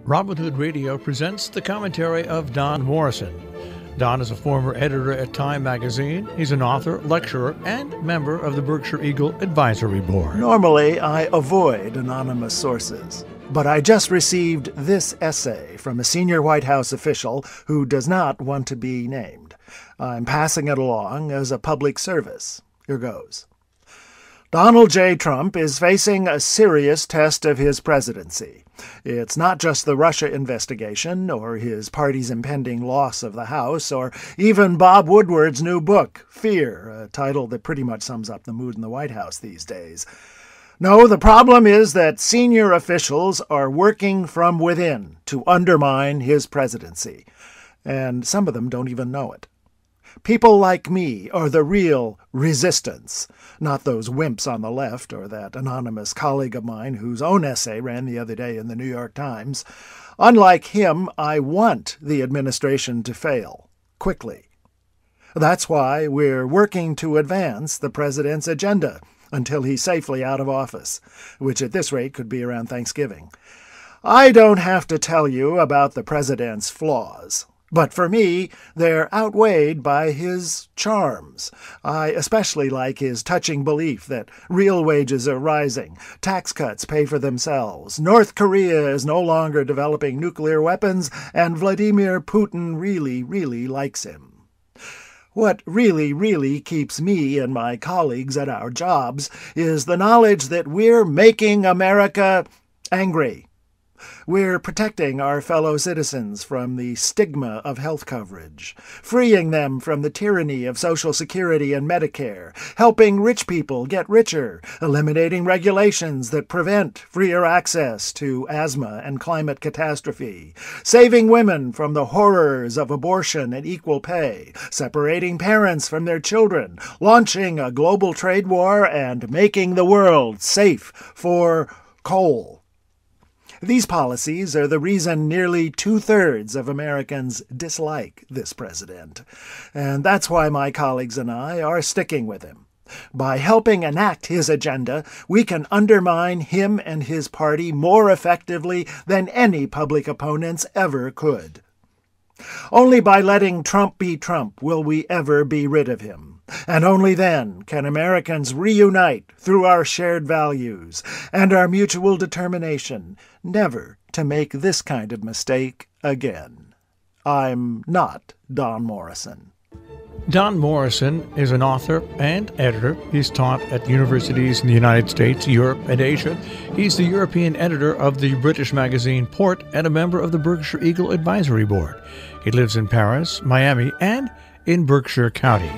Robin Hood Radio presents the commentary of Don Morrison. Don is a former editor at Time magazine. He's an author, lecturer, and member of the Berkshire Eagle Advisory Board. Normally, I avoid anonymous sources, but I just received this essay from a senior White House official who does not want to be named. I'm passing it along as a public service. Here goes. Donald J. Trump is facing a serious test of his presidency. It's not just the Russia investigation, or his party's impending loss of the House, or even Bob Woodward's new book, Fear, a title that pretty much sums up the mood in the White House these days. No, the problem is that senior officials are working from within to undermine his presidency, and some of them don't even know it. People like me are the real resistance, not those wimps on the left or that anonymous colleague of mine whose own essay ran the other day in the New York Times. Unlike him, I want the administration to fail, quickly. That's why we're working to advance the president's agenda until he's safely out of office, which at this rate could be around Thanksgiving. I don't have to tell you about the president's flaws. But for me, they're outweighed by his charms. I especially like his touching belief that real wages are rising, tax cuts pay for themselves, North Korea is no longer developing nuclear weapons, and Vladimir Putin really, really likes him. What really keeps me and my colleagues at our jobs is the knowledge that we're making America angry. We're protecting our fellow citizens from the stigma of health coverage, freeing them from the tyranny of Social Security and Medicare, helping rich people get richer, eliminating regulations that prevent freer access to asthma and climate catastrophe, saving women from the horrors of abortion and equal pay, separating parents from their children, launching a global trade war, and making the world safe for coal. These policies are the reason nearly 2/3 of Americans dislike this president. And that's why my colleagues and I are sticking with him. By helping enact his agenda, we can undermine him and his party more effectively than any public opponents ever could. Only by letting Trump be Trump will we ever be rid of him. And only then can Americans reunite through our shared values and our mutual determination never to make this kind of mistake again. I'm not Don Morrison. Don Morrison is an author and editor. He's taught at universities in the United States, Europe, and Asia. He's the European editor of the British magazine Port and a member of the Berkshire Eagle Advisory Board. He lives in Paris, Miami, and in Berkshire County.